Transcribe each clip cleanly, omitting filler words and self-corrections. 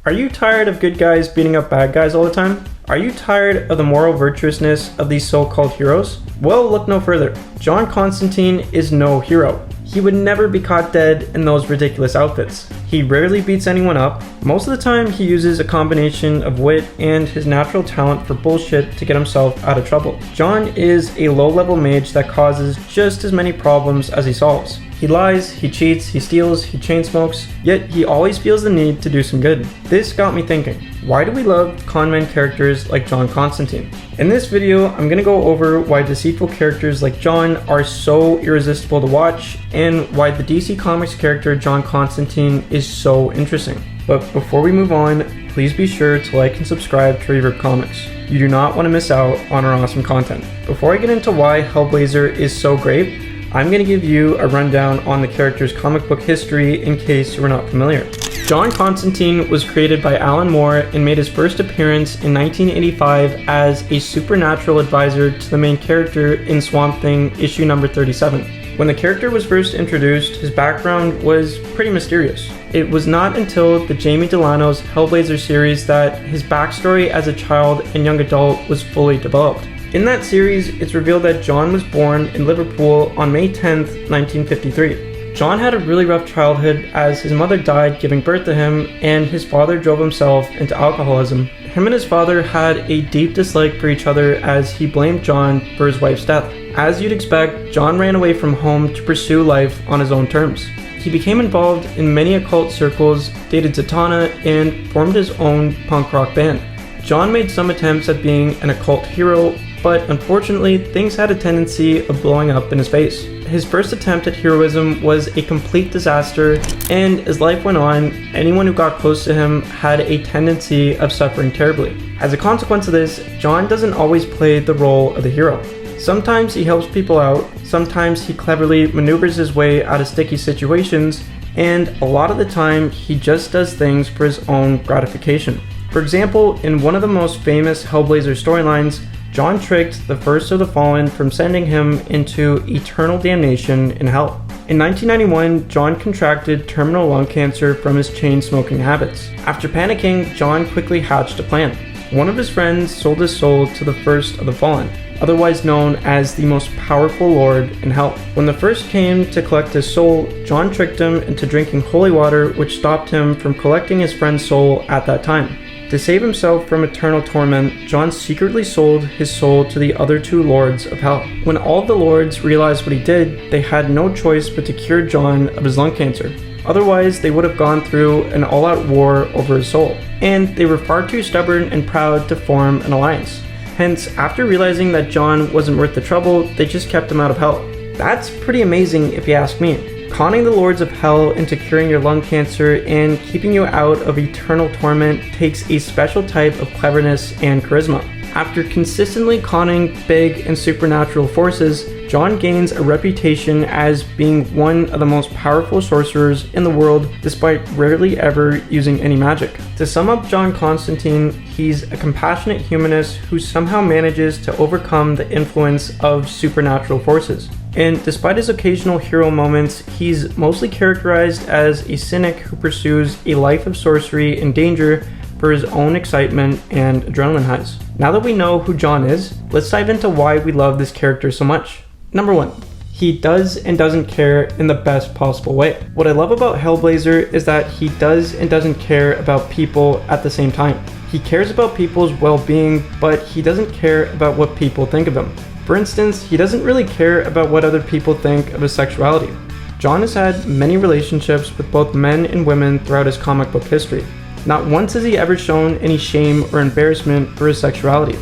Are you tired of good guys beating up bad guys all the time? Are you tired of the moral virtuousness of these so-called heroes? Well, look no further. John Constantine is no hero. He would never be caught dead in those ridiculous outfits. He rarely beats anyone up. Most of the time he uses a combination of wit and his natural talent for bullshit to get himself out of trouble. John is a low-level mage that causes just as many problems as he solves. He lies, he cheats, he steals, he chain smokes, yet he always feels the need to do some good. This got me thinking, why do we love conman characters like John Constantine? In this video, I'm gonna go over why deceitful characters like John are so irresistible to watch, and why the DC Comics character John Constantine is so interesting. But before we move on, please be sure to like and subscribe to Reverb Comics. You do not want to miss out on our awesome content. Before I get into why Hellblazer is so great, I'm going to give you a rundown on the character's comic book history in case you were not familiar. John Constantine was created by Alan Moore and made his first appearance in 1985 as a supernatural advisor to the main character in Swamp Thing issue number 37. When the character was first introduced, his background was pretty mysterious. It was not until the Jamie Delano's Hellblazer series that his backstory as a child and young adult was fully developed. In that series, it's revealed that John was born in Liverpool on May 10th, 1953. John had a really rough childhood as his mother died giving birth to him, and his father drove himself into alcoholism. Him and his father had a deep dislike for each other as he blamed John for his wife's death. As you'd expect, John ran away from home to pursue life on his own terms. He became involved in many occult circles, dated Zatanna, and formed his own punk rock band. John made some attempts at being an occult hero, but unfortunately, things had a tendency of blowing up in his face. His first attempt at heroism was a complete disaster, and as life went on, anyone who got close to him had a tendency of suffering terribly. As a consequence of this, John doesn't always play the role of the hero. Sometimes he helps people out, sometimes he cleverly maneuvers his way out of sticky situations, and a lot of the time, he just does things for his own gratification. For example, in one of the most famous Hellblazer storylines, John tricked the first of the Fallen from sending him into eternal damnation in hell. In 1991, John contracted terminal lung cancer from his chain-smoking habits. After panicking, John quickly hatched a plan. One of his friends sold his soul to the first of the Fallen, otherwise known as the most powerful lord in hell. When the first came to collect his soul, John tricked him into drinking holy water, which stopped him from collecting his friend's soul at that time. To save himself from eternal torment, John secretly sold his soul to the other two lords of hell. When all of the lords realized what he did, they had no choice but to cure John of his lung cancer. Otherwise, they would have gone through an all-out war over his soul. And they were far too stubborn and proud to form an alliance. Hence, after realizing that John wasn't worth the trouble, they just kept him out of hell. That's pretty amazing if you ask me. Conning the lords of hell into curing your lung cancer and keeping you out of eternal torment takes a special type of cleverness and charisma. After consistently conning big and supernatural forces, John gains a reputation as being one of the most powerful sorcerers in the world, despite rarely ever using any magic. To sum up John Constantine, he's a compassionate humanist who somehow manages to overcome the influence of supernatural forces. And despite his occasional hero moments, he's mostly characterized as a cynic who pursues a life of sorcery and danger for his own excitement and adrenaline highs. Now that we know who John is, let's dive into why we love this character so much. Number 1. He does and doesn't care in the best possible way. What I love about Hellblazer is that he does and doesn't care about people at the same time. He cares about people's well-being, but he doesn't care about what people think of him. For instance, he doesn't really care about what other people think of his sexuality. John has had many relationships with both men and women throughout his comic book history. Not once has he ever shown any shame or embarrassment for his sexuality,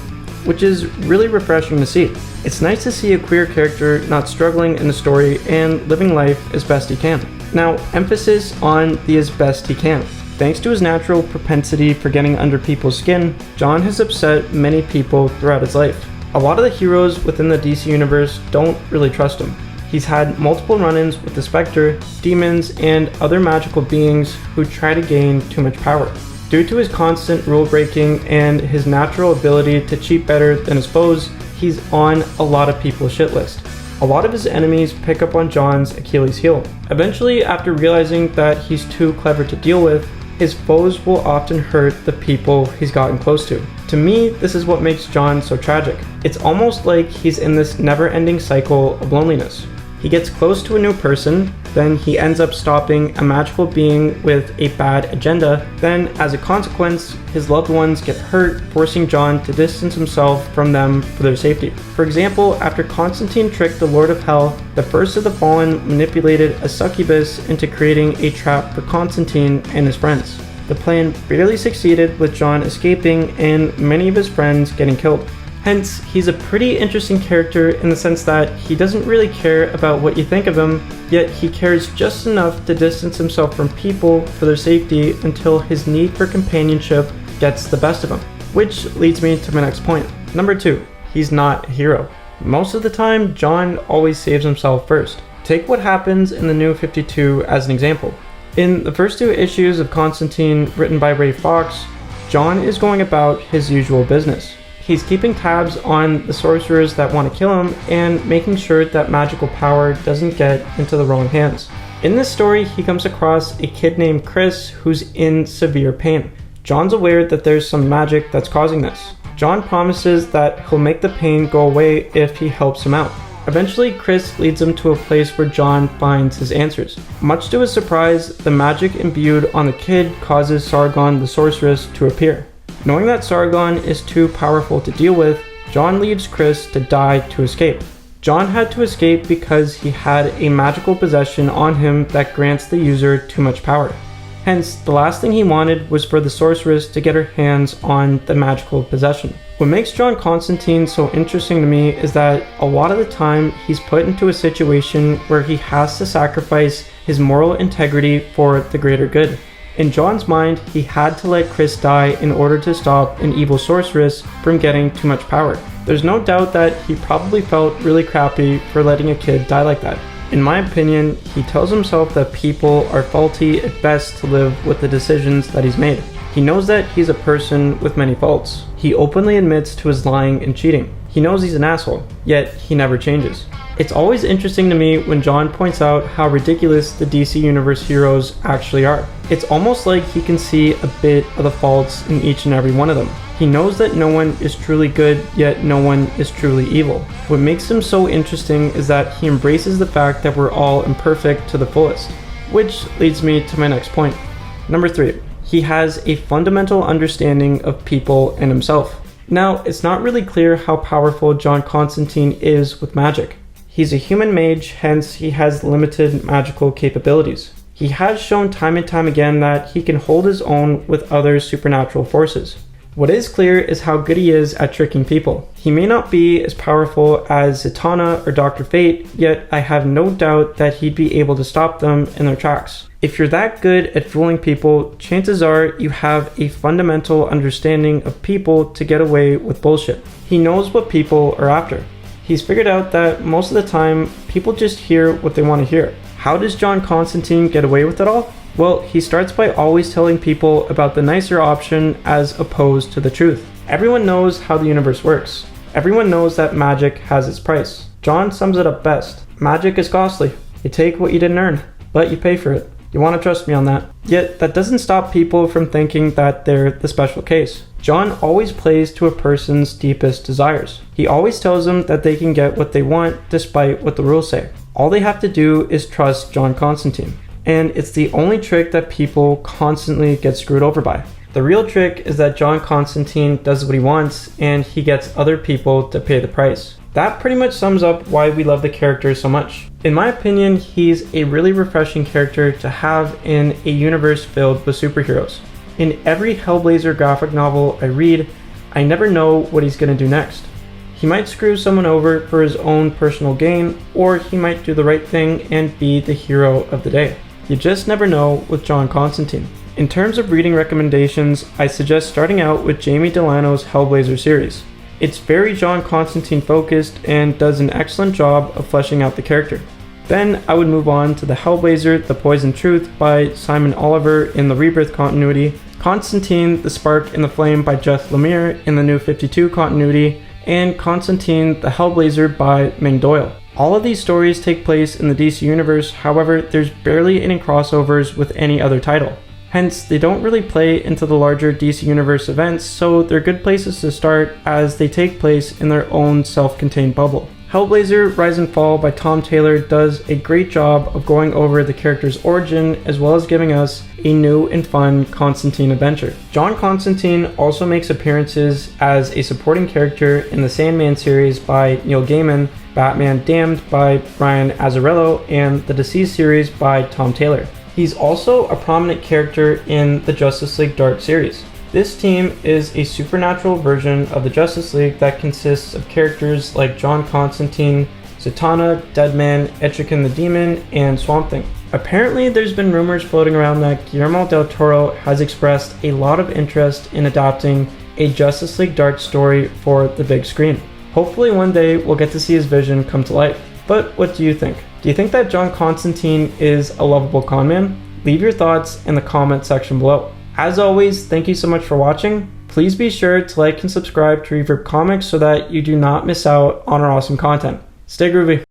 which is really refreshing to see. It's nice to see a queer character not struggling in the story and living life as best he can. Now, emphasis on the as best he can. Thanks to his natural propensity for getting under people's skin, John has upset many people throughout his life. A lot of the heroes within the DC universe don't really trust him. He's had multiple run-ins with the Spectre, demons, and other magical beings who try to gain too much power. Due to his constant rule-breaking and his natural ability to cheat better than his foes, he's on a lot of people's shit list. A lot of his enemies pick up on John's Achilles heel. Eventually, after realizing that he's too clever to deal with, his foes will often hurt the people he's gotten close to. To me, this is what makes John so tragic. It's almost like he's in this never-ending cycle of loneliness. He gets close to a new person, then he ends up stopping a magical being with a bad agenda, then as a consequence, his loved ones get hurt, forcing John to distance himself from them for their safety. For example, after Constantine tricked the Lord of Hell, the first of the Fallen manipulated a succubus into creating a trap for Constantine and his friends. The plan barely succeeded, with John escaping and many of his friends getting killed. Hence, he's a pretty interesting character in the sense that he doesn't really care about what you think of him, yet he cares just enough to distance himself from people for their safety until his need for companionship gets the best of him. Which leads me to my next point. Number 2, he's not a hero. Most of the time, John always saves himself first. Take what happens in the New 52 as an example. In the first 2 issues of Constantine, written by Ray Fox, John is going about his usual business. He's keeping tabs on the sorcerers that want to kill him and making sure that magical power doesn't get into the wrong hands. In this story, he comes across a kid named Chris who's in severe pain. John's aware that there's some magic that's causing this. John promises that he'll make the pain go away if he helps him out. Eventually, Chris leads him to a place where John finds his answers. Much to his surprise, the magic imbued on the kid causes Sargon the sorceress to appear. Knowing that Sargon is too powerful to deal with, John leaves Chris to die to escape. John had to escape because he had a magical possession on him that grants the user too much power. Hence, the last thing he wanted was for the sorceress to get her hands on the magical possession. What makes John Constantine so interesting to me is that a lot of the time he's put into a situation where he has to sacrifice his moral integrity for the greater good. In John's mind, he had to let Chris die in order to stop an evil sorceress from getting too much power. There's no doubt that he probably felt really crappy for letting a kid die like that. In my opinion, he tells himself that people are faulty at best to live with the decisions that he's made. He knows that he's a person with many faults. He openly admits to his lying and cheating. He knows he's an asshole, yet he never changes. It's always interesting to me when John points out how ridiculous the DC Universe heroes actually are. It's almost like he can see a bit of the faults in each and every one of them. He knows that no one is truly good, yet no one is truly evil. What makes him so interesting is that he embraces the fact that we're all imperfect to the fullest. Which leads me to my next point. Number 3, he has a fundamental understanding of people and himself. Now, it's not really clear how powerful John Constantine is with magic. He's a human mage, hence he has limited magical capabilities. He has shown time and time again that he can hold his own with other supernatural forces. What is clear is how good he is at tricking people. He may not be as powerful as Zatanna or Dr. Fate, yet I have no doubt that he'd be able to stop them in their tracks. If you're that good at fooling people, chances are you have a fundamental understanding of people to get away with bullshit. He knows what people are after. He's figured out that most of the time, people just hear what they want to hear. How does John Constantine get away with it all? Well, he starts by always telling people about the nicer option as opposed to the truth. Everyone knows how the universe works. Everyone knows that magic has its price. John sums it up best. Magic is costly. You take what you didn't earn, but you pay for it. You want to trust me on that. Yet, that doesn't stop people from thinking that they're the special case. John always plays to a person's deepest desires. He always tells them that they can get what they want despite what the rules say. All they have to do is trust John Constantine. And it's the only trick that people constantly get screwed over by. The real trick is that John Constantine does what he wants and he gets other people to pay the price. That pretty much sums up why we love the character so much. In my opinion, he's a really refreshing character to have in a universe filled with superheroes. In every Hellblazer graphic novel I read, I never know what he's going to do next. He might screw someone over for his own personal gain, or he might do the right thing and be the hero of the day. You just never know with John Constantine. In terms of reading recommendations, I suggest starting out with Jamie Delano's Hellblazer series. It's very John Constantine focused and does an excellent job of fleshing out the character. Then I would move on to the Hellblazer, The Poison Truth by Simon Oliver in the Rebirth continuity, Constantine, The Spark and the Flame by Jeff Lemire in the New 52 continuity, and Constantine, The Hellblazer by Ming Doyle. All of these stories take place in the DC Universe, however, there's barely any crossovers with any other title. Hence, they don't really play into the larger DC Universe events, so they're good places to start as they take place in their own self-contained bubble. Hellblazer Rise and Fall by Tom Taylor does a great job of going over the character's origin as well as giving us a new and fun Constantine adventure. John Constantine also makes appearances as a supporting character in the Sandman series by Neil Gaiman, Batman Damned by Brian Azzarello, and the Deceased series by Tom Taylor. He's also a prominent character in the Justice League Dark series. This team is a supernatural version of the Justice League that consists of characters like John Constantine, Zatanna, Deadman, Etrigan the Demon, and Swamp Thing. Apparently, there's been rumors floating around that Guillermo del Toro has expressed a lot of interest in adapting a Justice League Dark story for the big screen. Hopefully one day we'll get to see his vision come to life. But what do you think? Do you think that John Constantine is a lovable conman? Leave your thoughts in the comment section below. As always, thank you so much for watching. Please be sure to like and subscribe to Reverb Comics so that you do not miss out on our awesome content. Stay groovy.